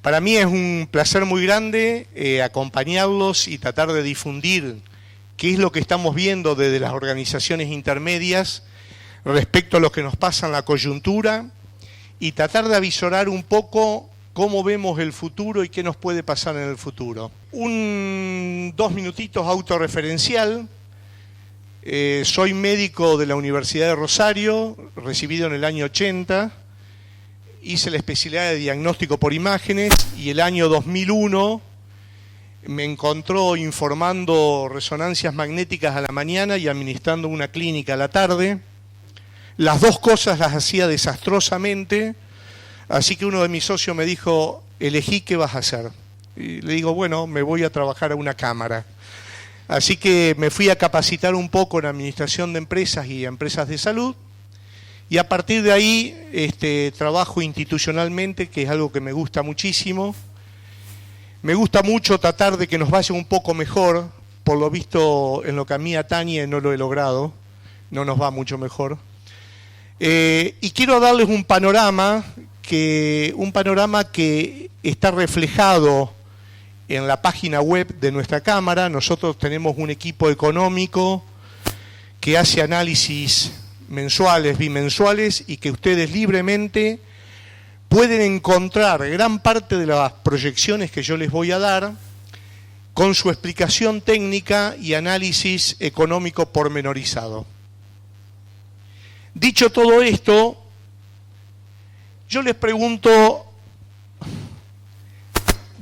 Para mí es un placer muy grande acompañarlos y tratar de difundir qué es lo que estamos viendo desde las organizaciones intermedias respecto a lo que nos pasa en la coyuntura y tratar de avisorar un poco cómo vemos el futuro y qué nos puede pasar en el futuro. 2 minutitos autorreferencial. Soy médico de la Universidad de Rosario, recibido en el año 80. Hice la especialidad de diagnóstico por imágenes y el año 2001 me encontró informando resonancias magnéticas a la mañana y administrando una clínica a la tarde. Las dos cosas las hacía desastrosamente, así que uno de mis socios me dijo, elegí qué vas a hacer. Y le digo, bueno, me voy a trabajar a una cámara. Así que me fui a capacitar un poco en administración de empresas y empresas de salud. Y a partir de ahí trabajo institucionalmente, que es algo que me gusta muchísimo. Me gusta mucho tratar de que nos vaya un poco mejor. Por lo visto, en lo que a mí atañe no lo he logrado. No nos va mucho mejor. Y quiero darles un panorama que está reflejado en la página web de nuestra Cámara. Nosotros tenemos un equipo económico que hace análisis mensuales, bimensuales, y que ustedes libremente pueden encontrar gran parte de las proyecciones que yo les voy a dar con su explicación técnica y análisis económico pormenorizado. Dicho todo esto, yo les pregunto,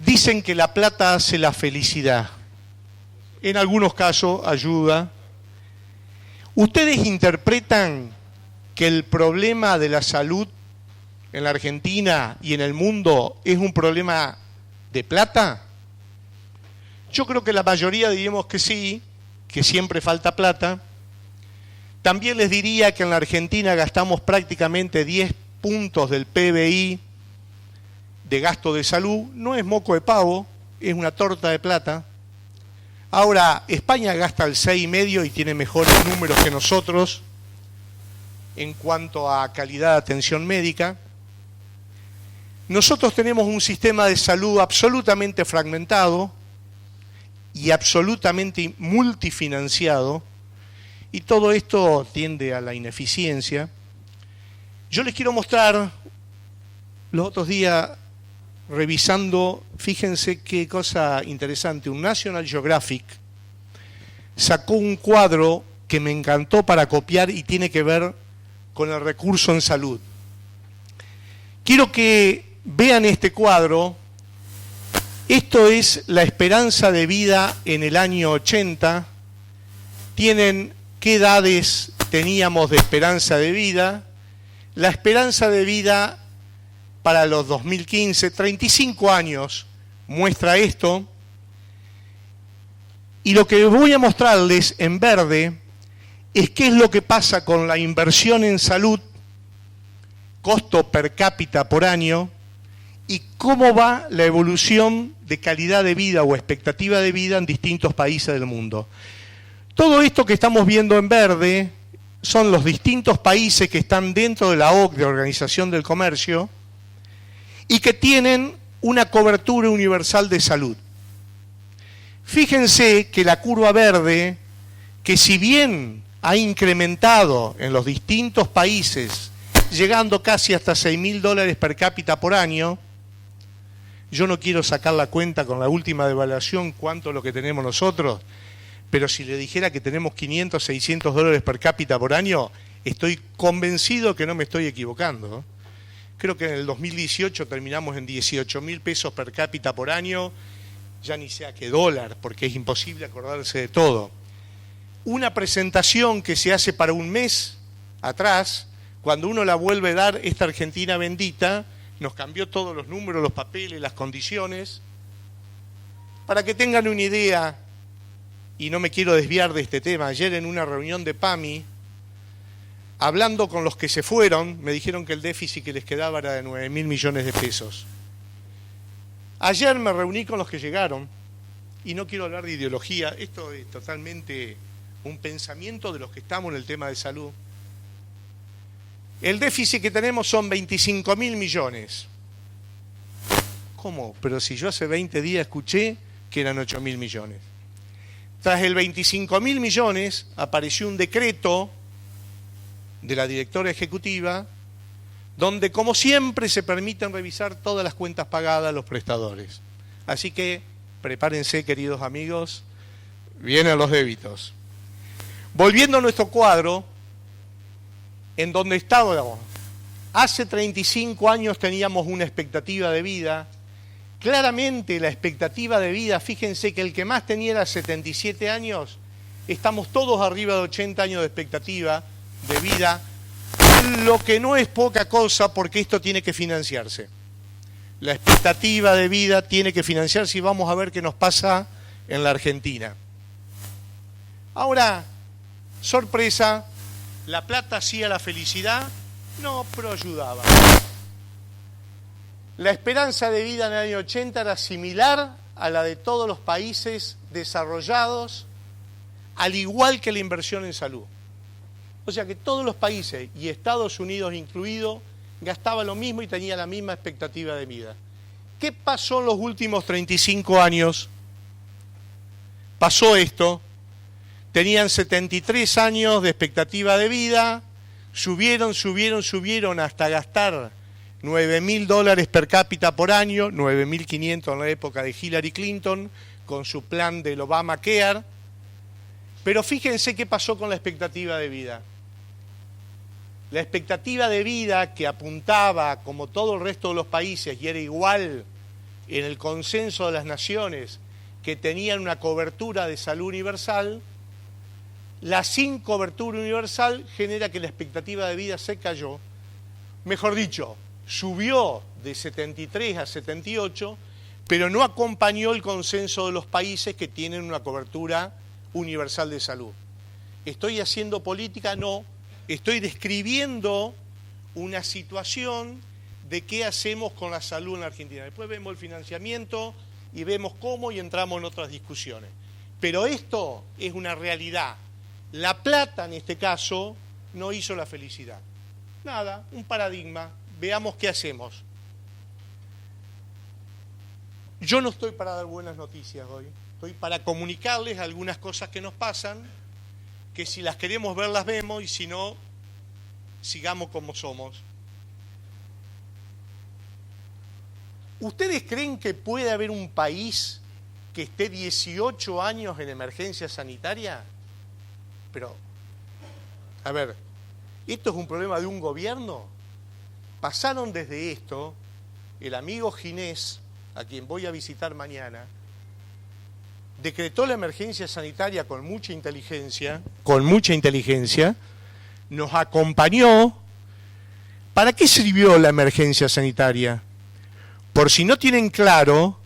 dicen que la plata hace la felicidad, en algunos casos ayuda. ¿Ustedes interpretan que el problema de la salud en la Argentina y en el mundo es un problema de plata? Yo creo que la mayoría diríamos que sí, que siempre falta plata. También les diría que en la Argentina gastamos prácticamente 10 puntos del PBI de gasto de salud. No es moco de pavo, es una torta de plata. Ahora, España gasta el 6,5 y tiene mejores números que nosotros en cuanto a calidad de atención médica. Nosotros tenemos un sistema de salud absolutamente fragmentado y absolutamente multifinanciado, y todo esto tiende a la ineficiencia. Yo les quiero mostrar, los otros días, revisando, fíjense qué cosa interesante, un National Geographic sacó un cuadro que me encantó para copiar y tiene que ver con el recurso en salud. Quiero que vean este cuadro. Esto es la esperanza de vida en el año 80. Tienen qué edades teníamos de esperanza de vida. La esperanza de vida para los 2015, 35 años, muestra esto. Y lo que voy a mostrarles en verde es qué es lo que pasa con la inversión en salud, costo per cápita por año, y cómo va la evolución de calidad de vida o expectativa de vida en distintos países del mundo. Todo esto que estamos viendo en verde son los distintos países que están dentro de la OCDE, Organización del Comercio, y que tienen una cobertura universal de salud. Fíjense que la curva verde, que si bien ha incrementado en los distintos países, llegando casi hasta $6.000 per cápita por año, yo no quiero sacar la cuenta con la última devaluación cuánto es lo que tenemos nosotros, pero si le dijera que tenemos $500, $600 per cápita por año, estoy convencido que no me estoy equivocando. Creo que en el 2018 terminamos en 18.000 pesos per cápita por año, ya ni sea que dólar, porque es imposible acordarse de todo. Una presentación que se hace para un mes atrás, cuando uno la vuelve a dar, esta Argentina bendita, nos cambió todos los números, los papeles, las condiciones. Para que tengan una idea, y no me quiero desviar de este tema, ayer en una reunión de PAMI, hablando con los que se fueron, me dijeron que el déficit que les quedaba era de 9.000 millones de pesos. Ayer me reuní con los que llegaron, y no quiero hablar de ideología, esto es totalmente un pensamiento de los que estamos en el tema de salud. El déficit que tenemos son 25.000 millones. ¿Cómo? Pero si yo hace 20 días escuché que eran 8.000 millones. Tras el 25.000 millones apareció un decreto de la directora ejecutiva donde, como siempre, se permiten revisar todas las cuentas pagadas a los prestadores. Así que prepárense, queridos amigos, vienen los débitos. Volviendo a nuestro cuadro, en donde estábamos, hace 35 años teníamos una expectativa de vida. Claramente la expectativa de vida, fíjense que el que más tenía era 77 años, estamos todos arriba de 80 años de expectativa de vida, lo que no es poca cosa porque esto tiene que financiarse. La expectativa de vida tiene que financiarse y vamos a ver qué nos pasa en la Argentina. Ahora, sorpresa, ¿la plata hacía la felicidad? No, pero ayudaba. La esperanza de vida en el año 80 era similar a la de todos los países desarrollados, al igual que la inversión en salud. O sea que todos los países, y Estados Unidos incluido, gastaban lo mismo y tenían la misma expectativa de vida. ¿Qué pasó en los últimos 35 años? Pasó esto. Tenían 73 años de expectativa de vida, subieron hasta gastar $9.000 per cápita por año, 9.500 en la época de Hillary Clinton, con su plan del Obamacare. Pero fíjense qué pasó con la expectativa de vida. La expectativa de vida que apuntaba, como todo el resto de los países, y era igual en el consenso de las naciones, que tenían una cobertura de salud universal, la sin cobertura universal genera que la expectativa de vida se cayó. Mejor dicho, subió de 73 a 78, pero no acompañó el consenso de los países que tienen una cobertura universal de salud. ¿Estoy haciendo política? No. Estoy describiendo una situación de qué hacemos con la salud en la Argentina. Después vemos el financiamiento y vemos cómo y entramos en otras discusiones. Pero esto es una realidad. La plata, en este caso, no hizo la felicidad. Nada, un paradigma. Veamos qué hacemos. Yo no estoy para dar buenas noticias hoy. Estoy para comunicarles algunas cosas que nos pasan, que si las queremos ver las vemos y si no, sigamos como somos. ¿Ustedes creen que puede haber un país que esté 18 años en emergencia sanitaria? Pero, a ver, ¿esto es un problema de un gobierno? Pasaron desde esto, el amigo Ginés, a quien voy a visitar mañana, decretó la emergencia sanitaria con mucha inteligencia, nos acompañó. ¿Para qué sirvió la emergencia sanitaria? Por si no tienen claro,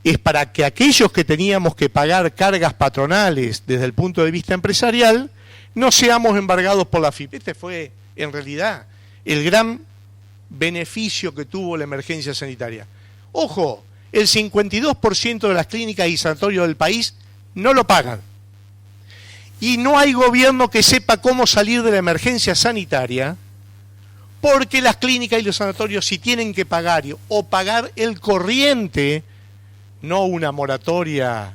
es para que aquellos que teníamos que pagar cargas patronales desde el punto de vista empresarial, no seamos embargados por la FIP. Este fue, en realidad, el gran beneficio que tuvo la emergencia sanitaria. Ojo, el 52% de las clínicas y sanatorios del país no lo pagan. Y no hay gobierno que sepa cómo salir de la emergencia sanitaria, porque las clínicas y los sanatorios, si tienen que pagar o pagar el corriente, no una moratoria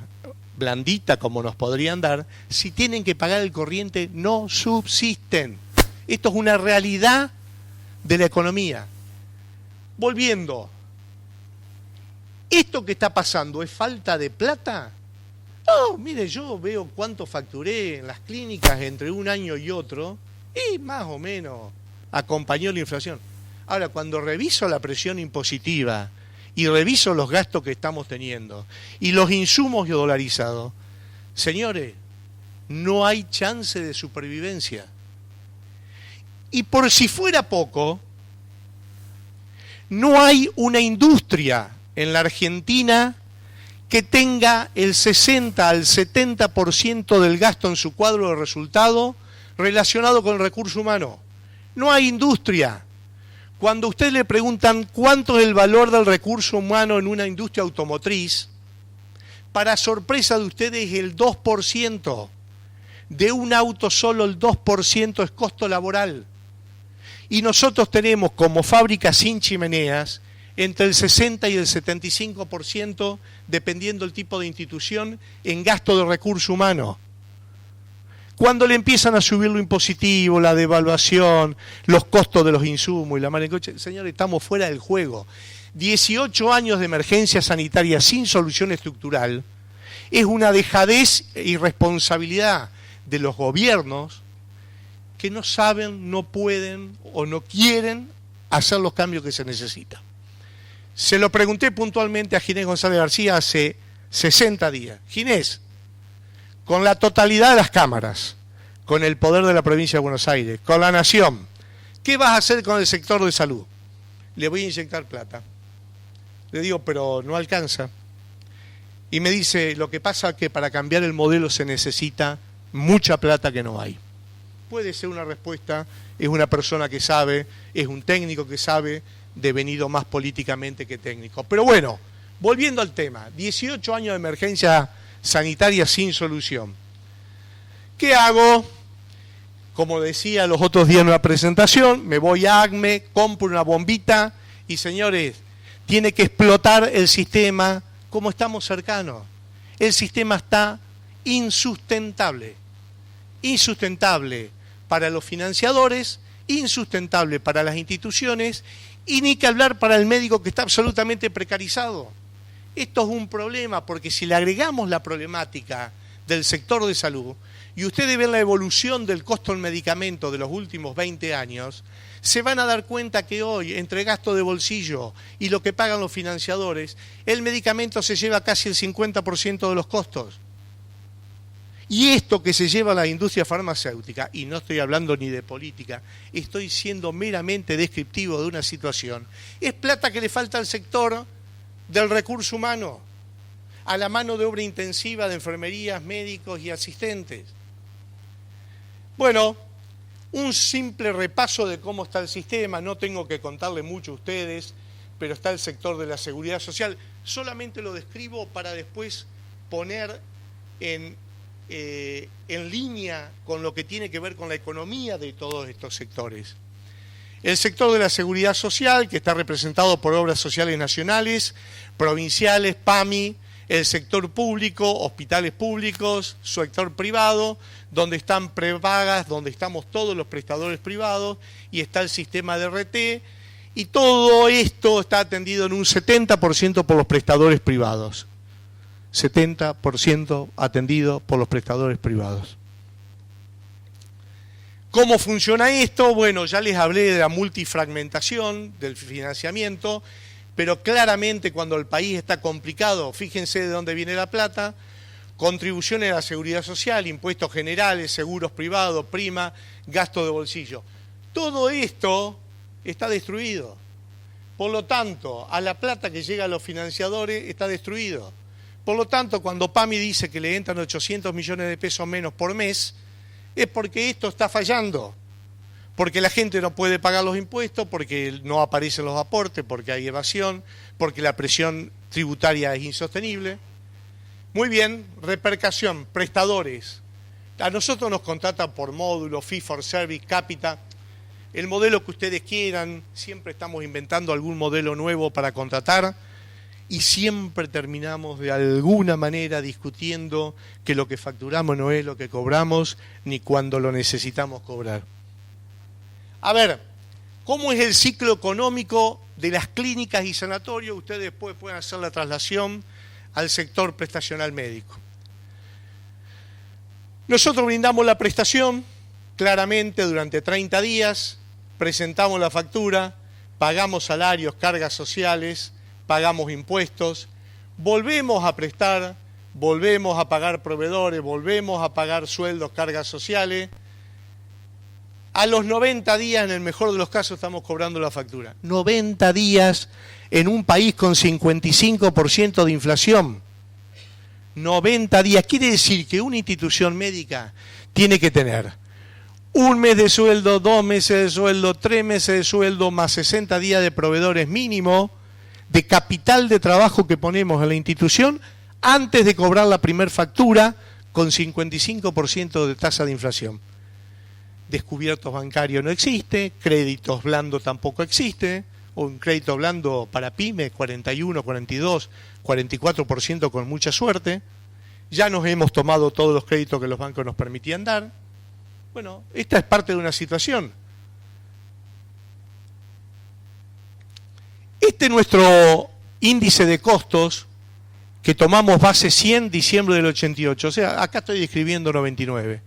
blandita como nos podrían dar, si tienen que pagar el corriente, no subsisten. Esto es una realidad de la economía. Volviendo, ¿esto que está pasando es falta de plata? No, mire, yo veo cuánto facturé en las clínicas entre un año y otro, y más o menos acompañó la inflación. Ahora, cuando reviso la presión impositiva y reviso los gastos que estamos teniendo y los insumos dolarizados, señores, no hay chance de supervivencia. Y por si fuera poco, no hay una industria en la Argentina que tenga el 60 al 70% del gasto en su cuadro de resultado relacionado con el recurso humano. No hay industria. Cuando a usted le preguntan cuánto es el valor del recurso humano en una industria automotriz, para sorpresa de ustedes el 2%. De un auto solo el 2% es costo laboral. Y nosotros tenemos como fábrica sin chimeneas entre el 60 y el 75%, dependiendo del tipo de institución, en gasto de recurso humano. Cuando le empiezan a subir lo impositivo, la devaluación, los costos de los insumos y la mala en coche, señores, estamos fuera del juego. 18 años de emergencia sanitaria sin solución estructural es una dejadez e irresponsabilidad de los gobiernos que no saben, no pueden o no quieren hacer los cambios que se necesitan. Se lo pregunté puntualmente a Ginés González García hace 60 días. Ginés, con la totalidad de las cámaras, con el poder de la provincia de Buenos Aires, con la nación, ¿qué vas a hacer con el sector de salud? Le voy a inyectar plata. Le digo, pero no alcanza. Y me dice, lo que pasa es que para cambiar el modelo se necesita mucha plata que no hay. Puede ser una respuesta, es una persona que sabe, es un técnico que sabe, devenido más políticamente que técnico. Pero bueno, volviendo al tema, 18 años de emergencia sanitaria sin solución. ¿Qué hago? Como decía los otros días en una presentación, me voy a ACME, compro una bombita y señores, tiene que explotar el sistema como estamos cercanos. El sistema está insustentable. Insustentable para los financiadores, insustentable para las instituciones y ni que hablar para el médico que está absolutamente precarizado. Esto es un problema porque si le agregamos la problemática del sector de salud y ustedes ven la evolución del costo del medicamento de los últimos 20 años, se van a dar cuenta que hoy, entre gasto de bolsillo y lo que pagan los financiadores, el medicamento se lleva casi el 50% de los costos. Y esto que se lleva a la industria farmacéutica, y no estoy hablando ni de política, estoy siendo meramente descriptivo de una situación, es plata que le falta al sector del recurso humano, a la mano de obra intensiva de enfermerías, médicos y asistentes. Bueno, un simple repaso de cómo está el sistema, no tengo que contarle mucho a ustedes, pero está el sector de la seguridad social. Solamente lo describo para después poner en línea con lo que tiene que ver con la economía de todos estos sectores. El sector de la seguridad social, que está representado por obras sociales nacionales, provinciales, PAMI, el sector público, hospitales públicos, sector privado, donde están prepagas, donde estamos todos los prestadores privados, y está el sistema de RT, y todo esto está atendido en un 70% por los prestadores privados. 70% atendido por los prestadores privados. ¿Cómo funciona esto? Bueno, ya les hablé de la multifragmentación del financiamiento, pero claramente cuando el país está complicado, fíjense de dónde viene la plata, contribuciones a la seguridad social, impuestos generales, seguros privados, prima, gasto de bolsillo. Todo esto está destruido. Por lo tanto, a la plata que llega a los financiadores está destruido. Por lo tanto, cuando PAMI dice que le entran 800 millones de pesos menos por mes, es porque esto está fallando. Porque la gente no puede pagar los impuestos, porque no aparecen los aportes, porque hay evasión, porque la presión tributaria es insostenible. Muy bien, repercusión, prestadores. A nosotros nos contratan por módulo, fee for service, cápita. El modelo que ustedes quieran, siempre estamos inventando algún modelo nuevo para contratar y siempre terminamos de alguna manera discutiendo que lo que facturamos no es lo que cobramos ni cuando lo necesitamos cobrar. A ver, ¿cómo es el ciclo económico de las clínicas y sanatorios? Ustedes después pueden hacer la traslación al sector prestacional médico. Nosotros brindamos la prestación claramente durante 30 días, presentamos la factura, pagamos salarios, cargas sociales, pagamos impuestos, volvemos a prestar, volvemos a pagar proveedores, volvemos a pagar sueldos, cargas sociales. A los 90 días, en el mejor de los casos, estamos cobrando la factura. 90 días en un país con 55% de inflación. 90 días. Quiere decir que una institución médica tiene que tener un mes de sueldo, 2 meses de sueldo, 3 meses de sueldo, más 60 días de proveedores mínimo, de capital de trabajo que ponemos en la institución, antes de cobrar la primer factura con 55% de tasa de inflación. Descubiertos bancarios no existe, créditos blandos tampoco existe, o un crédito blando para pymes, 41, 42, 44% con mucha suerte. Ya nos hemos tomado todos los créditos que los bancos nos permitían dar. Bueno, esta es parte de una situación. Este es nuestro índice de costos que tomamos base 100 diciembre del 88. O sea, acá estoy escribiendo 99.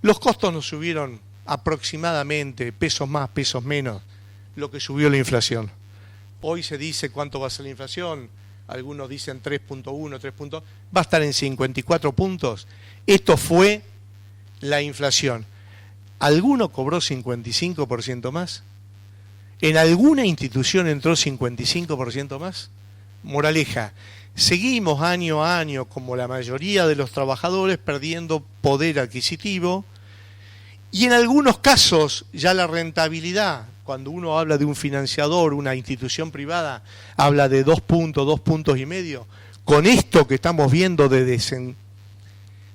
Los costos nos subieron aproximadamente, pesos más, pesos menos, lo que subió la inflación. Hoy se dice cuánto va a ser la inflación, algunos dicen 3.1, 3 puntos, va a estar en 54 puntos. Esto fue la inflación. ¿Alguno cobró 55% más? ¿En alguna institución entró 55% más? Moraleja, seguimos año a año, como la mayoría de los trabajadores, perdiendo poder adquisitivo y en algunos casos ya la rentabilidad, cuando uno habla de un financiador, una institución privada, habla de 2 puntos, 2 puntos y medio. Con esto que estamos viendo de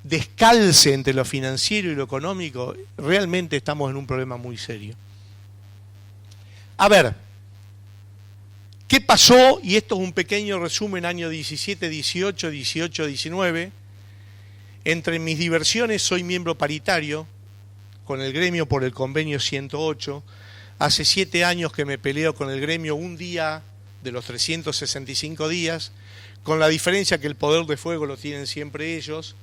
descalce entre lo financiero y lo económico, realmente estamos en un problema muy serio. A ver, ¿qué pasó? Y esto es un pequeño resumen, año 17, 18, 18, 19. Entre mis diversiones soy miembro paritario con el gremio por el convenio 108. Hace 7 años que me peleo con el gremio un día de los 365 días, con la diferencia que el poder de fuego lo tienen siempre ellos,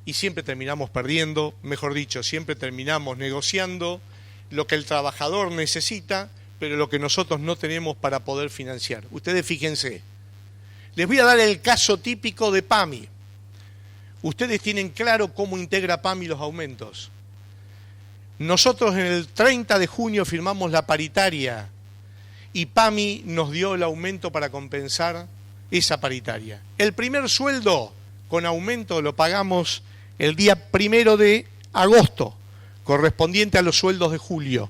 y siempre terminamos perdiendo, mejor dicho, siempre terminamos negociando lo que el trabajador necesita, pero lo que nosotros no tenemos para poder financiar. Ustedes fíjense, les voy a dar el caso típico de PAMI. Ustedes tienen claro cómo integra PAMI los aumentos. Nosotros en el 30 de junio firmamos la paritaria y PAMI nos dio el aumento para compensar esa paritaria. El primer sueldo con aumento lo pagamos el día 1 de agosto, correspondiente a los sueldos de julio.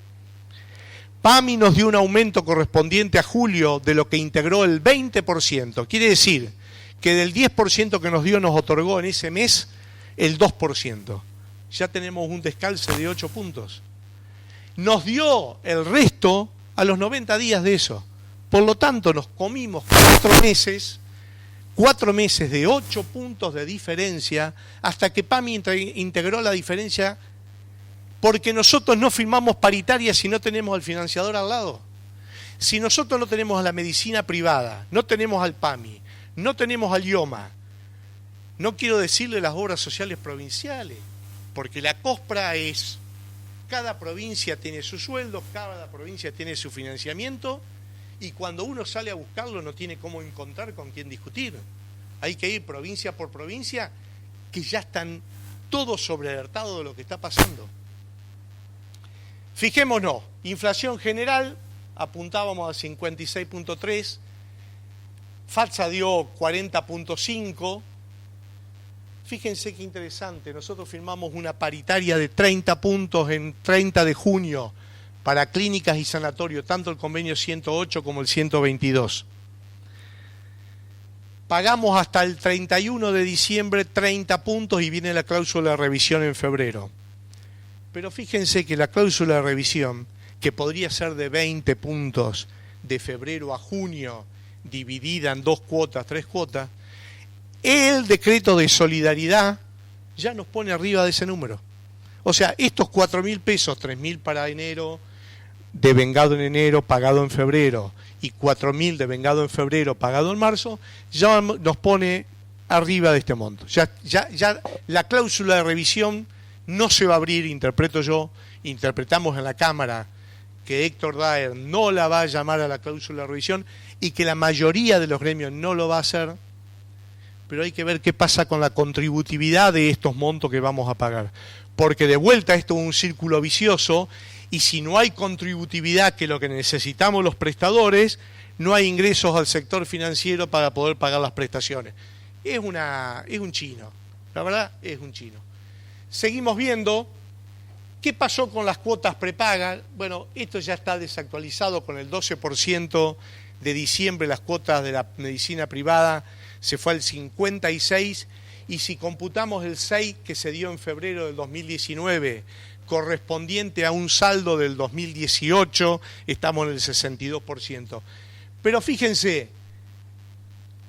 PAMI nos dio un aumento correspondiente a julio de lo que integró el 20%. Quiere decir que del 10% que nos dio nos otorgó en ese mes el 2%. Ya tenemos un descalce de 8 puntos. Nos dio el resto a los 90 días de eso. Por lo tanto, nos comimos 4 meses de 8 puntos de diferencia hasta que PAMI integró la diferencia, porque nosotros no firmamos paritaria si no tenemos al financiador al lado. Si nosotros no tenemos a la medicina privada, no tenemos al PAMI, no tenemos al IOMA, no quiero decirle las obras sociales provinciales, porque la COSPRA es, cada provincia tiene su sueldo, cada provincia tiene su financiamiento, y cuando uno sale a buscarlo no tiene cómo encontrar con quién discutir. Hay que ir provincia por provincia, que ya están todos sobrealertados de lo que está pasando. Fijémonos, inflación general, apuntábamos a 56.3, FATSA dio 40.5. Fíjense qué interesante, nosotros firmamos una paritaria de 30 puntos en 30 de junio para clínicas y sanatorios, tanto el convenio 108 como el 122. Pagamos hasta el 31 de diciembre 30 puntos y viene la cláusula de revisión en febrero. Pero fíjense que la cláusula de revisión, que podría ser de 20 puntos de febrero a junio, dividida en 2 cuotas, 3 cuotas, el decreto de solidaridad ya nos pone arriba de ese número. O sea, estos 4.000 pesos, 3.000 para enero, devengado en enero, pagado en febrero, y 4.000 devengado en febrero, pagado en marzo, ya nos pone arriba de este monto. Ya la cláusula de revisión no se va a abrir, interpreto yo, interpretamos en la Cámara que Héctor Daer no la va a llamar a la cláusula de revisión y que la mayoría de los gremios no lo va a hacer, pero hay que ver qué pasa con la contributividad de estos montos que vamos a pagar. Porque de vuelta esto es un círculo vicioso, y si no hay contributividad, que es lo que necesitamos los prestadores, no hay ingresos al sector financiero para poder pagar las prestaciones. Es un chino, la verdad es un chino. Seguimos viendo qué pasó con las cuotas prepagas. Bueno, esto ya está desactualizado con el 12% de diciembre, las cuotas de la medicina privada se fue al 56%, y si computamos el 6% que se dio en febrero del 2019 correspondiente a un saldo del 2018, estamos en el 62%. Pero fíjense,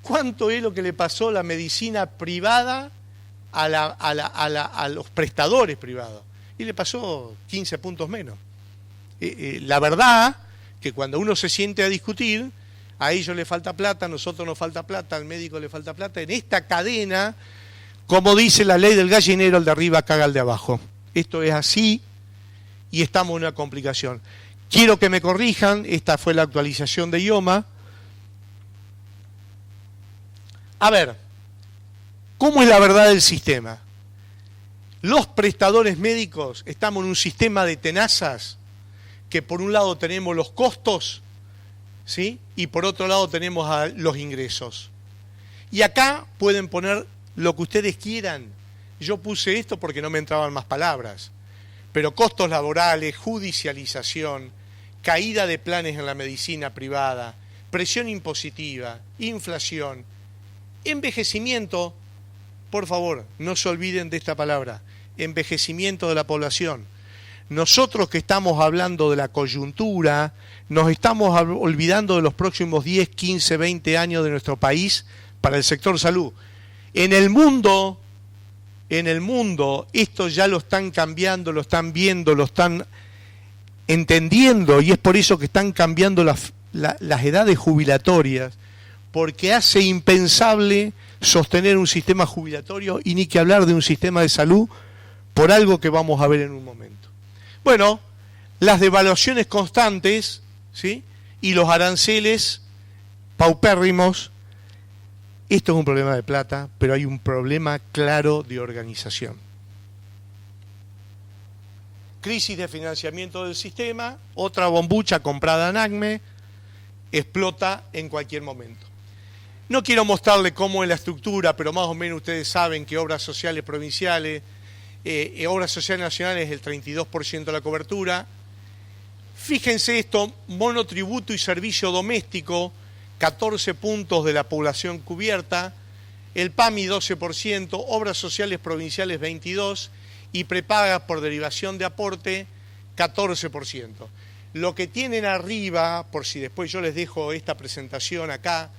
¿cuánto es lo que le pasó a la medicina privada a los prestadores privados? Y le pasó 15 puntos menos. La verdad que cuando uno se siente a discutir, a ellos le falta plata, a nosotros nos falta plata, al médico le falta plata. En esta cadena, como dice la ley del gallinero, el de arriba caga al de abajo. Esto es así y estamos en una complicación. Quiero que me corrijan, esta fue la actualización de IOMA. A ver, ¿cómo es la verdad del sistema? Los prestadores médicos estamos en un sistema de tenazas que por un lado tenemos los costos, ¿sí? Y por otro lado tenemos los ingresos. Y acá pueden poner lo que ustedes quieran. Yo puse esto porque no me entraban más palabras. Pero costos laborales, judicialización, caída de planes en la medicina privada, presión impositiva, inflación, envejecimiento, por favor, no se olviden de esta palabra, envejecimiento de la población. Nosotros que estamos hablando de la coyuntura, nos estamos olvidando de los próximos 10, 15, 20 años de nuestro país para el sector salud. En el mundo, esto ya lo están cambiando, lo están viendo, lo están entendiendo, y es por eso que están cambiando las edades jubilatorias, porque hace impensable sostener un sistema jubilatorio y ni que hablar de un sistema de salud por algo que vamos a ver en un momento. Bueno, las devaluaciones constantes, ¿sí? Y los aranceles paupérrimos. Esto es un problema de plata, pero hay un problema claro de organización. Crisis de financiamiento del sistema, otra bombucha comprada en ACME, explota en cualquier momento. No quiero mostrarle cómo es la estructura, pero más o menos ustedes saben que obras sociales provinciales, obras sociales nacionales es el 32% de la cobertura. Fíjense esto, monotributo y servicio doméstico, 14 puntos de la población cubierta, el PAMI 12%, obras sociales provinciales 22% y prepagas por derivación de aporte 14%. Lo que tienen arriba, por si después yo les dejo esta presentación acá,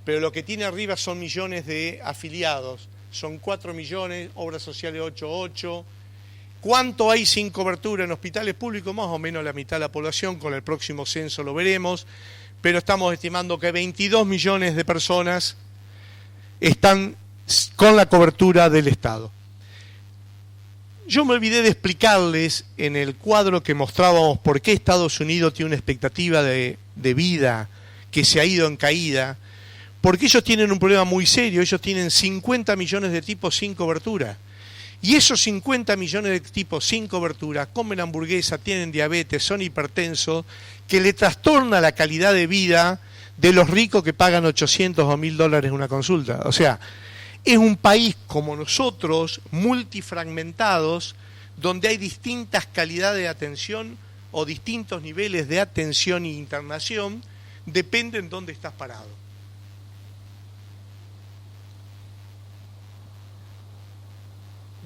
pero lo que tiene arriba son millones de afiliados, son 4 millones, obras sociales 8,8. ¿Cuánto hay sin cobertura en hospitales públicos? Más o menos la mitad de la población, con el próximo censo lo veremos, pero estamos estimando que 22 millones de personas están con la cobertura del Estado. Yo me olvidé de explicarles en el cuadro que mostrábamos por qué Estados Unidos tiene una expectativa de vida que se ha ido en caída, porque ellos tienen un problema muy serio, ellos tienen 50 millones de tipos sin cobertura. Y esos 50 millones de tipos sin cobertura comen hamburguesa, tienen diabetes, son hipertensos, que le trastorna la calidad de vida de los ricos que pagan 800 o $1.000 en una consulta. O sea, es un país como nosotros, multifragmentados, donde hay distintas calidades de atención o distintos niveles de atención e internación, depende en dónde estás parado.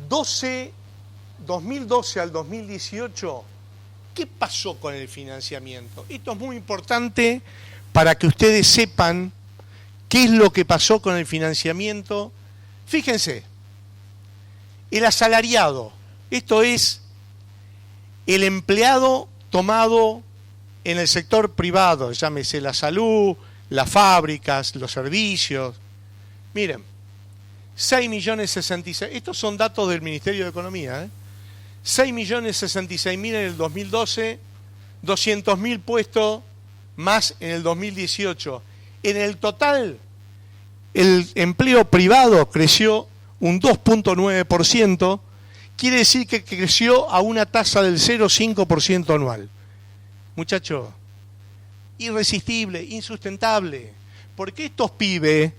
2012 al 2018, ¿qué pasó con el financiamiento? Esto es muy importante para que ustedes sepan qué es lo que pasó con el financiamiento. Fíjense, el asalariado, esto es el empleado tomado en el sector privado, llámese la salud, las fábricas, los servicios. Miren, 6.066.000, estos son datos del Ministerio de Economía, 6.066.000 en el 2012, 200.000 puestos más en el 2018. En el total, el empleo privado creció un 2.9%, quiere decir que creció a una tasa del 0,5% anual. Muchachos, irresistible, insustentable, porque estos pibes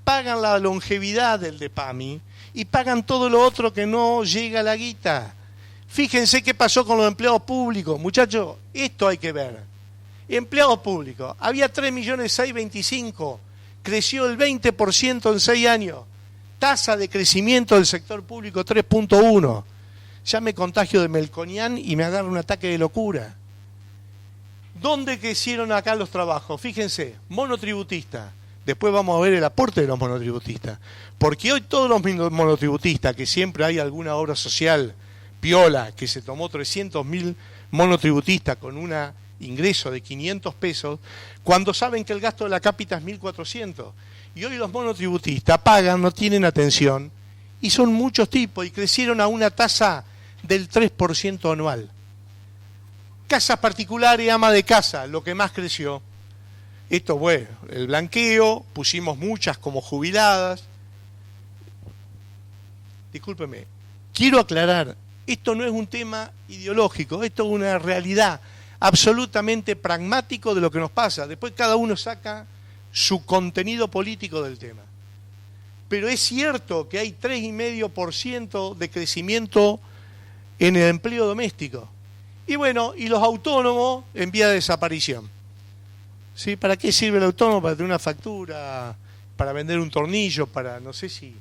pagan la longevidad del DEPAMI y pagan todo lo otro que no llega a la guita. Fíjense qué pasó con los empleados públicos. Muchachos, esto hay que ver. Empleados públicos, había 3.625.000, creció el 20% en 6 años. Tasa de crecimiento del sector público 3.1. ya me contagio de Melconian y me agarra un ataque de locura. ¿Dónde crecieron acá los trabajos? Fíjense, monotributista. Después vamos a ver el aporte de los monotributistas. Porque hoy todos los monotributistas, que siempre hay alguna obra social piola, que se tomó 300.000 monotributistas con un ingreso de 500 pesos, cuando saben que el gasto de la cápita es 1.400. Y hoy los monotributistas pagan, no tienen atención, y son muchos tipos, y crecieron a una tasa del 3% anual. Casas particulares, ama de casa, lo que más creció. Esto, bueno, el blanqueo, pusimos muchas como jubiladas. Discúlpeme, quiero aclarar, esto no es un tema ideológico, esto es una realidad absolutamente pragmático de lo que nos pasa. Después cada uno saca su contenido político del tema. Pero es cierto que hay 3,5% de crecimiento en el empleo doméstico. Y bueno, y los autónomos en vía de desaparición. ¿Sí? ¿Para qué sirve el autónomo? Para tener una factura, para vender un tornillo, para no sé si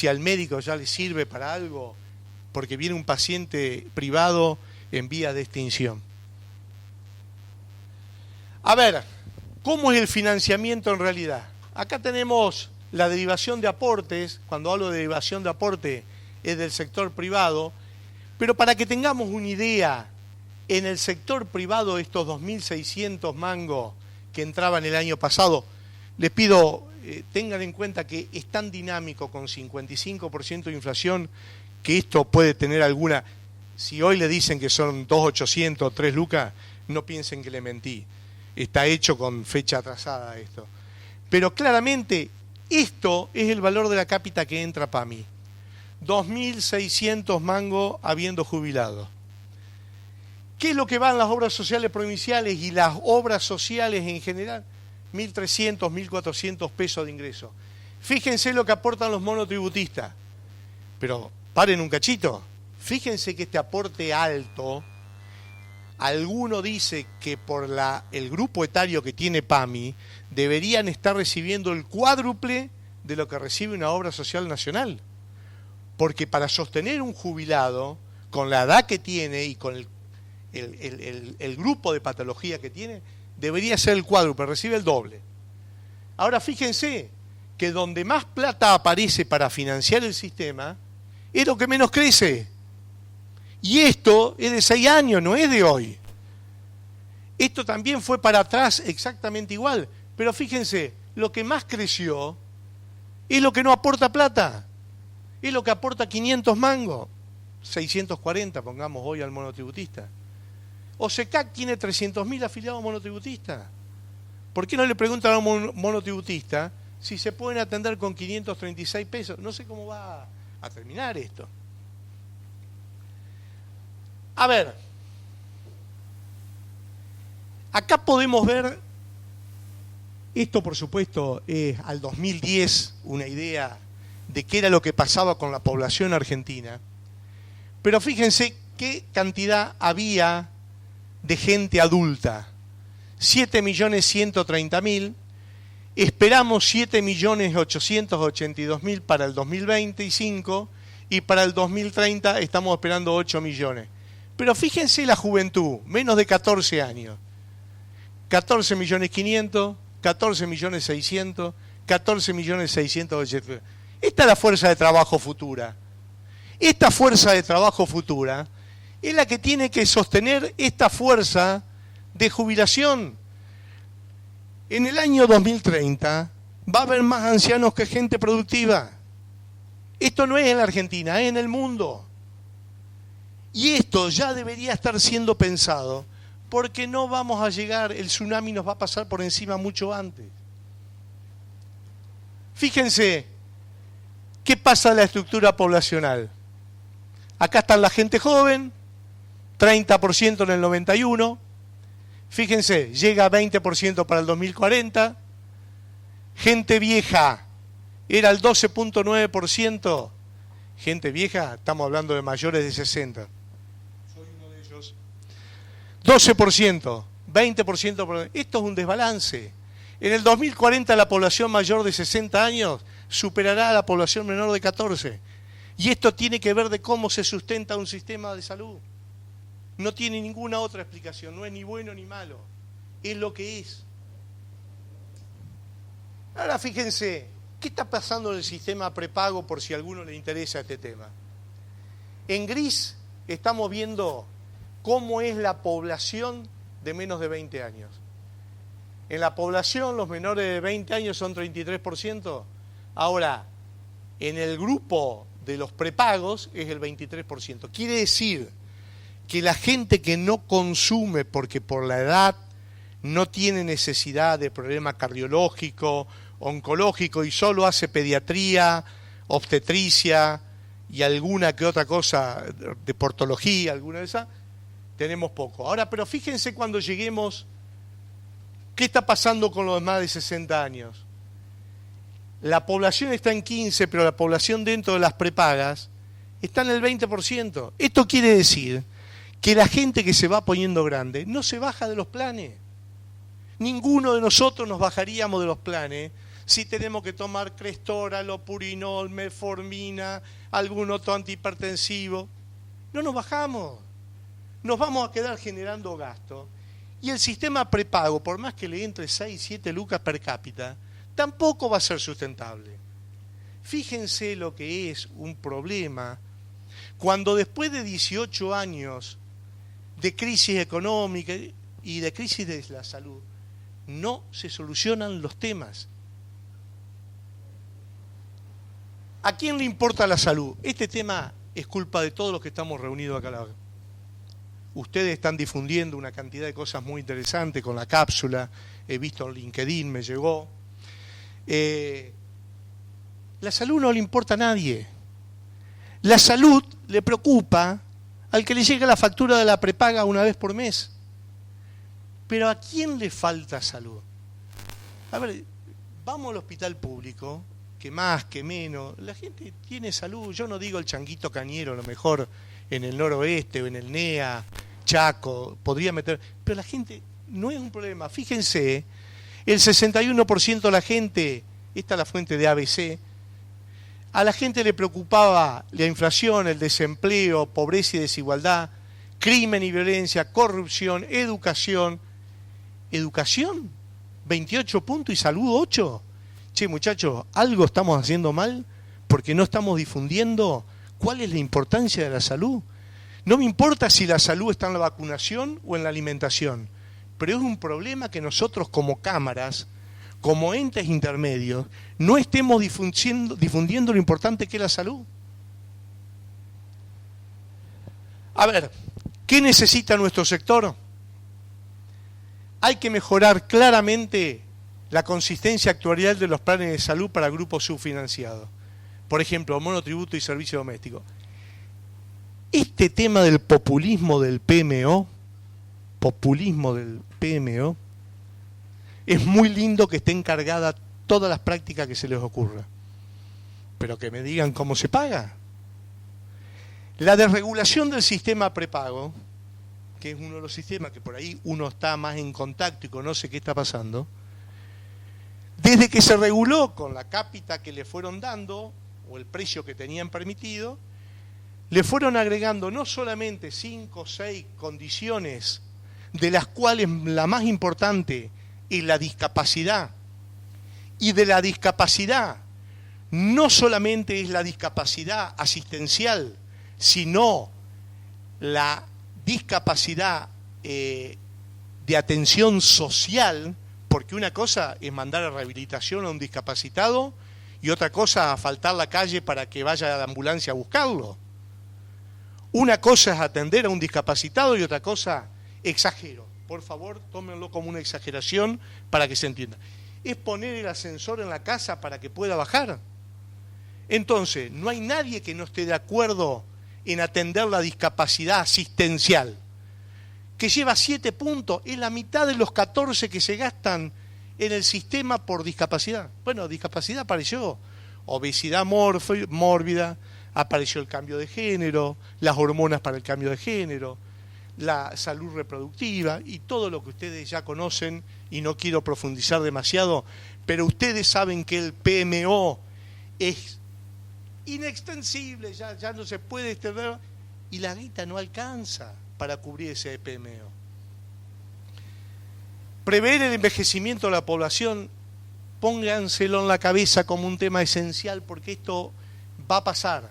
al médico ya le sirve para algo, porque viene un paciente privado en vía de extinción. A ver, ¿cómo es el financiamiento en realidad? Acá tenemos la derivación de aportes. Cuando hablo de derivación de aporte es del sector privado, pero para que tengamos una idea, en el sector privado estos 2.600 mangos que entraban el año pasado, les pido tengan en cuenta que es tan dinámico con 55% de inflación que esto puede tener alguna... Si hoy le dicen que son 2.800, 3 lucas, no piensen que le mentí. Está hecho con fecha atrasada esto. Pero claramente esto es el valor de la cápita que entra PAMI. 2.600 mangos habiendo jubilado. ¿Qué es lo que van las obras sociales provinciales y las obras sociales en general? 1.300, 1.400 pesos de ingreso. Fíjense lo que aportan los monotributistas. Pero paren un cachito. Fíjense que este aporte alto, alguno dice que por el grupo etario que tiene PAMI, deberían estar recibiendo el cuádruple de lo que recibe una obra social nacional. Porque para sostener un jubilado, con la edad que tiene y con el grupo de patología que tiene, debería ser el cuádruple, recibe el doble. Ahora fíjense que donde más plata aparece para financiar el sistema, es lo que menos crece. Y esto es de 6 años, no es de hoy. Esto también fue para atrás exactamente igual. Pero fíjense, lo que más creció es lo que no aporta plata. Es lo que aporta 500 mangos. 640, pongamos hoy al monotributista. OSECAC tiene 300.000 afiliados monotributistas. ¿Por qué no le preguntan a un monotributista si se pueden atender con 536 pesos? No sé cómo va a terminar esto. A ver, acá podemos ver, esto por supuesto es al 2010 una idea de qué era lo que pasaba con la población argentina, pero fíjense qué cantidad había de gente adulta. 7.130.000, esperamos 7.882.000 para el 2025 y para el 2030 estamos esperando 8 millones. Pero fíjense la juventud, menos de 14 años. 14.500.000, 14.600.000, 14.680.000. Esta es la fuerza de trabajo futura. Esta fuerza de trabajo futura es la que tiene que sostener esta fuerza de jubilación. En el año 2030 va a haber más ancianos que gente productiva. Esto no es en la Argentina, es en el mundo. Y esto ya debería estar siendo pensado, porque no vamos a llegar, el tsunami nos va a pasar por encima mucho antes. Fíjense, ¿qué pasa en la estructura poblacional? Acá está la gente joven, 30% en el 91, fíjense, llega a 20% para el 2040, gente vieja, era el 12.9%, gente vieja, estamos hablando de mayores de 60. 12%, 20%, esto es un desbalance. En el 2040 la población mayor de 60 años superará a la población menor de 14. Y esto tiene que ver de cómo se sustenta un sistema de salud. No tiene ninguna otra explicación, no es ni bueno ni malo, es lo que es. Ahora fíjense, ¿qué está pasando en el sistema prepago por si a alguno le interesa este tema? En gris estamos viendo cómo es la población de menos de 20 años. En la población los menores de 20 años son 33%, ahora en el grupo de los prepagos es el 23%. Quiere decir que la gente que no consume porque por la edad no tiene necesidad de problema cardiológico, oncológico y solo hace pediatría, obstetricia y alguna que otra cosa de portología, alguna de esas, tenemos poco. Ahora, pero fíjense cuando lleguemos, ¿qué está pasando con los más de 60 años? La población está en 15, pero la población dentro de las prepagas está en el 20%. Esto quiere decir que la gente que se va poniendo grande no se baja de los planes. Ninguno de nosotros nos bajaríamos de los planes si tenemos que tomar Crestora, Lopurinol, Metformina, algún otro antihipertensivo. No nos bajamos. Nos vamos a quedar generando gasto. Y el sistema prepago, por más que le entre 6, 7 lucas per cápita, tampoco va a ser sustentable. Fíjense lo que es un problema cuando después de 18 años de crisis económica y de crisis de la salud, no se solucionan los temas. ¿A quién le importa la salud? Este tema es culpa de todos los que estamos reunidos acá. Ustedes están difundiendo una cantidad de cosas muy interesantes con la cápsula, he visto en LinkedIn, me llegó. La salud no le importa a nadie. La salud le preocupa al que le llega la factura de la prepaga una vez por mes. Pero ¿a quién le falta salud? A ver, vamos al hospital público, que más, que menos, la gente tiene salud. Yo no digo el Changuito Cañero, a lo mejor en el noroeste o en el NEA, Chaco, podría meter, pero la gente no es un problema. Fíjense, el 61% de la gente, esta es la fuente de ABC, a la gente le preocupaba la inflación, el desempleo, pobreza y desigualdad, crimen y violencia, corrupción, educación. ¿Educación? 28 puntos y salud 8. Che, muchachos, algo estamos haciendo mal porque no estamos difundiendo cuál es la importancia de la salud. No me importa si la salud está en la vacunación o en la alimentación, pero es un problema que nosotros como cámaras, como entes intermedios, no estemos difundiendo lo importante que es la salud. A ver, ¿qué necesita nuestro sector? Hay que mejorar claramente la consistencia actuarial de los planes de salud para grupos subfinanciados. Por ejemplo, monotributo y servicio doméstico. Este tema del populismo del PMO, es muy lindo que esté encargada todas las prácticas que se les ocurra. Pero que me digan cómo se paga. La desregulación del sistema prepago, que es uno de los sistemas que por ahí uno está más en contacto y conoce qué está pasando, desde que se reguló con la cápita que le fueron dando, o el precio que tenían permitido, le fueron agregando no solamente 5 o 6 condiciones, de las cuales la más importante es la discapacidad. Y de la discapacidad, no solamente es la discapacidad asistencial, sino la discapacidad de atención social, porque una cosa es mandar a rehabilitación a un discapacitado y otra cosa a faltar la calle para que vaya a la ambulancia a buscarlo. Una cosa es atender a un discapacitado y otra cosa, exagero, por favor tómenlo como una exageración para que se entienda, es poner el ascensor en la casa para que pueda bajar. Entonces, no hay nadie que no esté de acuerdo en atender la discapacidad asistencial, que lleva 7 puntos, es la mitad de los 14 que se gastan en el sistema por discapacidad. Bueno, discapacidad apareció, obesidad mórbida, apareció el cambio de género, las hormonas para el cambio de género, la salud reproductiva y todo lo que ustedes ya conocen, y no quiero profundizar demasiado, pero ustedes saben que el PMO es inextensible, ya no se puede extender, y la guita no alcanza para cubrir ese PMO. Prever el envejecimiento de la población, pónganselo en la cabeza como un tema esencial, porque esto va a pasar.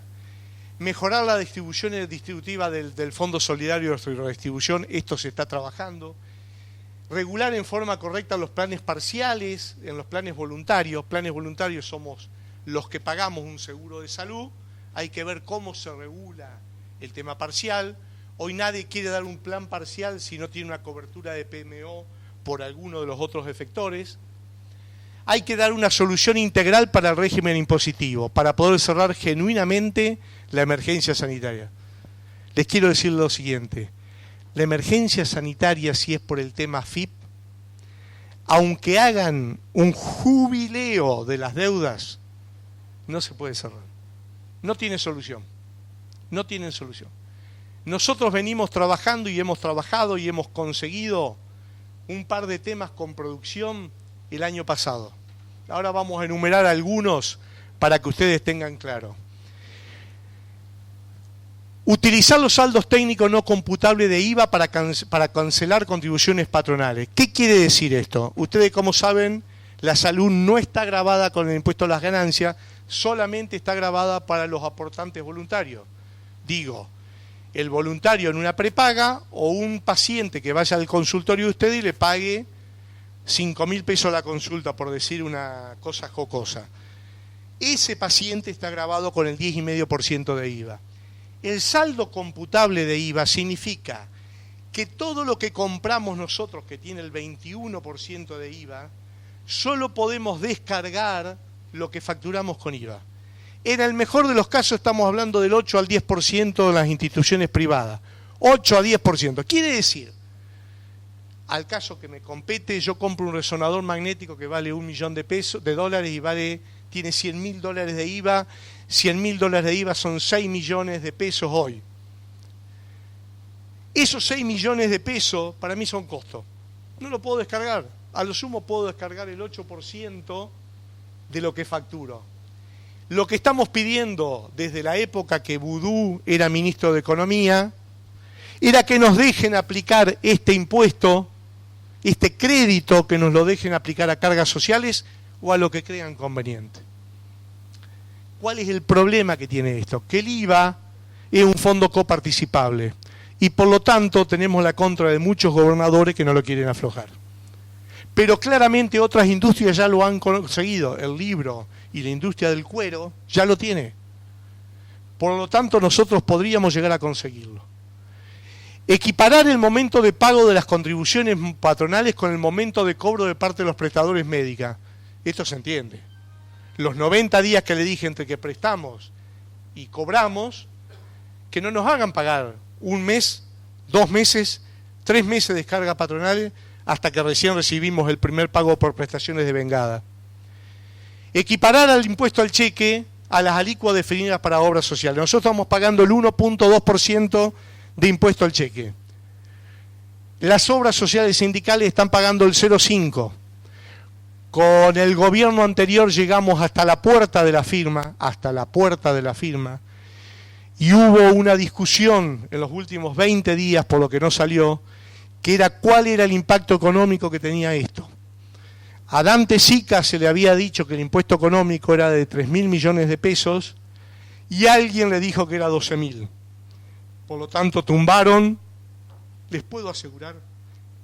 Mejorar la distribución distributiva del Fondo Solidario de Redistribución, esto se está trabajando. Regular en forma correcta los planes parciales, en los planes voluntarios. Planes voluntarios somos los que pagamos un seguro de salud. Hay que ver cómo se regula el tema parcial. Hoy nadie quiere dar un plan parcial si no tiene una cobertura de PMO por alguno de los otros efectores. Hay que dar una solución integral para el régimen impositivo, para poder cerrar genuinamente la emergencia sanitaria. Les quiero decir lo siguiente. La emergencia sanitaria, si es por el tema FIP, aunque hagan un jubileo de las deudas, no se puede cerrar. No tiene solución. No tienen solución. Nosotros venimos trabajando y hemos trabajado y hemos conseguido un par de temas con producción el año pasado. Ahora vamos a enumerar algunos para que ustedes tengan claro. Utilizar los saldos técnicos no computables de IVA para cancelar contribuciones patronales. ¿Qué quiere decir esto? Ustedes, como saben, la salud no está grabada con el impuesto a las ganancias, solamente está grabada para los aportantes voluntarios. Digo, el voluntario en una prepaga o un paciente que vaya al consultorio de usted y le pague 5.000 pesos la consulta, por decir una cosa jocosa. Ese paciente está grabado con el 10,5% de IVA. El saldo computable de IVA significa que todo lo que compramos nosotros, que tiene el 21% de IVA, solo podemos descargar lo que facturamos con IVA. En el mejor de los casos estamos hablando del 8 al 10% de las instituciones privadas. 8 a 10%. Quiere decir, al caso que me compete, yo compro un resonador magnético que vale $1.000.000 y tiene $100.000 de IVA. $100.000 de IVA son 6 millones de pesos hoy. Esos 6 millones de pesos para mí son costos. No lo puedo descargar. A lo sumo puedo descargar el 8% de lo que facturo. Lo que estamos pidiendo desde la época que Vudú era ministro de Economía era que nos dejen aplicar este impuesto, este crédito, que nos lo dejen aplicar a cargas sociales o a lo que crean conveniente. ¿Cuál es el problema que tiene esto? Que el IVA es un fondo coparticipable y por lo tanto tenemos la contra de muchos gobernadores que no lo quieren aflojar. Pero claramente otras industrias ya lo han conseguido. El libro y la industria del cuero ya lo tiene. Por lo tanto nosotros podríamos llegar a conseguirlo. Equiparar el momento de pago de las contribuciones patronales con el momento de cobro de parte de los prestadores médicos. Esto se entiende. Los 90 días que le dije entre que prestamos y cobramos, que no nos hagan pagar un mes, 2 meses, 3 meses de descarga patronales hasta que recién recibimos el primer pago por prestaciones de vengada. Equiparar al impuesto al cheque a las alícuotas definidas para obras sociales. Nosotros estamos pagando el 1.2% de impuesto al cheque. Las obras sociales sindicales están pagando el 0.5%. Con el gobierno anterior llegamos hasta la puerta de la firma, y hubo una discusión en los últimos 20 días, por lo que no salió, que era cuál era el impacto económico que tenía esto. A Dante Sica se le había dicho que el impuesto económico era de 3.000 millones de pesos y alguien le dijo que era 12.000. Por lo tanto, tumbaron, les puedo asegurar,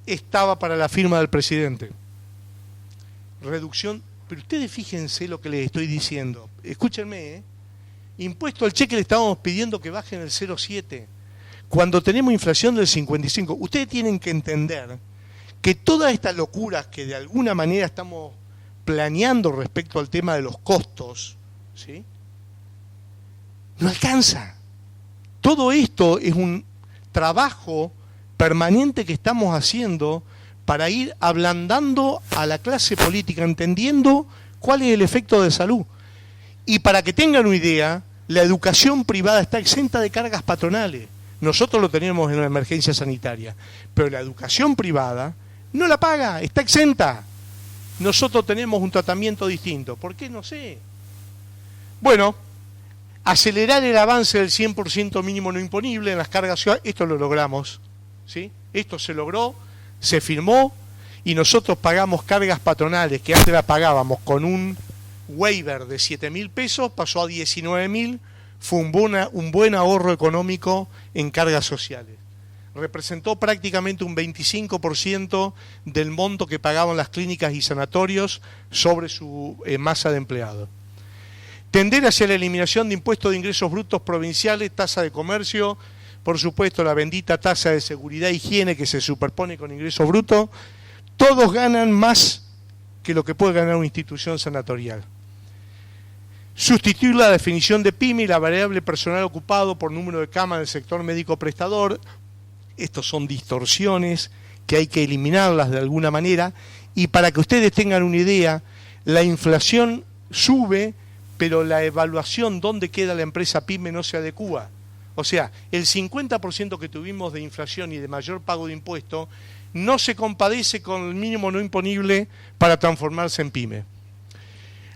estaba para la firma del presidente. Reducción, pero ustedes fíjense lo que les estoy diciendo. Escúchenme, impuesto al cheque le estábamos pidiendo que bajen el 0,7. Cuando tenemos inflación del 55, ustedes tienen que entender que todas estas locuras que de alguna manera estamos planeando respecto al tema de los costos, ¿sí?, no alcanza. Todo esto es un trabajo permanente que estamos haciendo para ir ablandando a la clase política, entendiendo cuál es el efecto de salud. Y para que tengan una idea, la educación privada está exenta de cargas patronales. Nosotros lo tenemos en la emergencia sanitaria, pero la educación privada no la paga, está exenta. Nosotros tenemos un tratamiento distinto. ¿Por qué? No sé. Bueno, Acelerar el avance del 100% mínimo no imponible en las cargas ciudadanas, esto lo logramos, ¿sí? Esto se logró, se firmó y nosotros pagamos cargas patronales que antes la pagábamos con un waiver de 7.000 pesos, pasó a 19.000, fue un buen ahorro económico en cargas sociales. Representó prácticamente un 25% del monto que pagaban las clínicas y sanatorios sobre su masa de empleados. Tender hacia la eliminación de impuestos de ingresos brutos provinciales, tasa de comercio, por supuesto la bendita tasa de seguridad e higiene que se superpone con ingresos brutos, todos ganan más que lo que puede ganar una institución sanatorial. Sustituir la definición de PYME y la variable personal ocupado por número de camas del sector médico prestador. Estos son distorsiones que hay que eliminarlas de alguna manera. Y para que ustedes tengan una idea, la inflación sube, pero la evaluación dónde queda la empresa PYME no se adecúa. O sea, el 50% que tuvimos de inflación y de mayor pago de impuestos no se compadece con el mínimo no imponible para transformarse en PYME.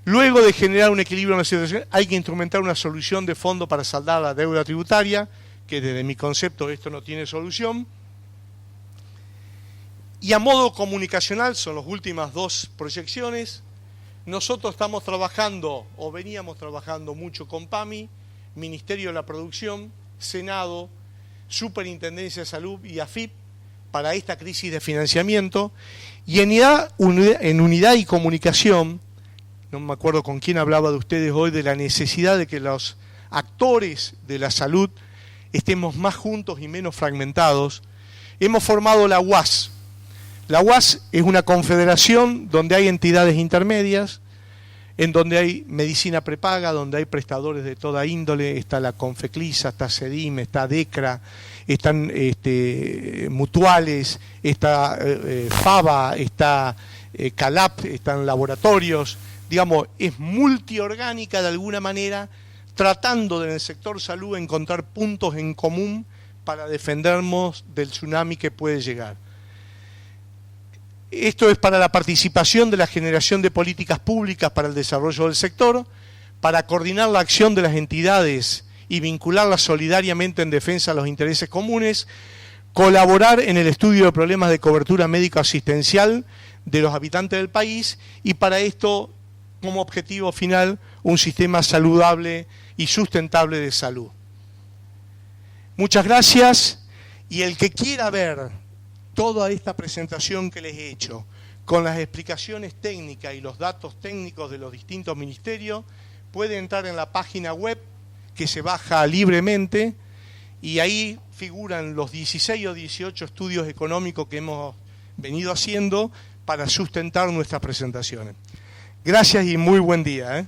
Luego de generar un equilibrio en la situación, hay que instrumentar una solución de fondo para saldar la deuda tributaria, que desde mi concepto esto no tiene solución. Y a modo comunicacional, son las últimas dos proyecciones, nosotros estamos trabajando, o veníamos trabajando mucho con PAMI, Ministerio de la Producción, Senado, Superintendencia de Salud y AFIP, para esta crisis de financiamiento, y en unidad y comunicación, no me acuerdo con quién hablaba de ustedes hoy, de la necesidad de que los actores de la salud estemos más juntos y menos fragmentados. Hemos formado la UAS. La UAS es una confederación donde hay entidades intermedias, en donde hay medicina prepaga, donde hay prestadores de toda índole, está la Confeclisa, está CEDIM, está DECRA, están mutuales, está FABA, está CALAP, están laboratorios. Digamos, es multiorgánica de alguna manera, tratando de en el sector salud encontrar puntos en común para defendernos del tsunami que puede llegar. Esto es para la participación de la generación de políticas públicas para el desarrollo del sector, para coordinar la acción de las entidades y vincularlas solidariamente en defensa de los intereses comunes, colaborar en el estudio de problemas de cobertura médico-asistencial de los habitantes del país y para esto, como objetivo final, un sistema saludable y sustentable de salud. Muchas gracias, y el que quiera ver toda esta presentación que les he hecho, con las explicaciones técnicas y los datos técnicos de los distintos ministerios, puede entrar en la página web que se baja libremente, y ahí figuran los 16 o 18 estudios económicos que hemos venido haciendo para sustentar nuestras presentaciones. Gracias y muy buen día.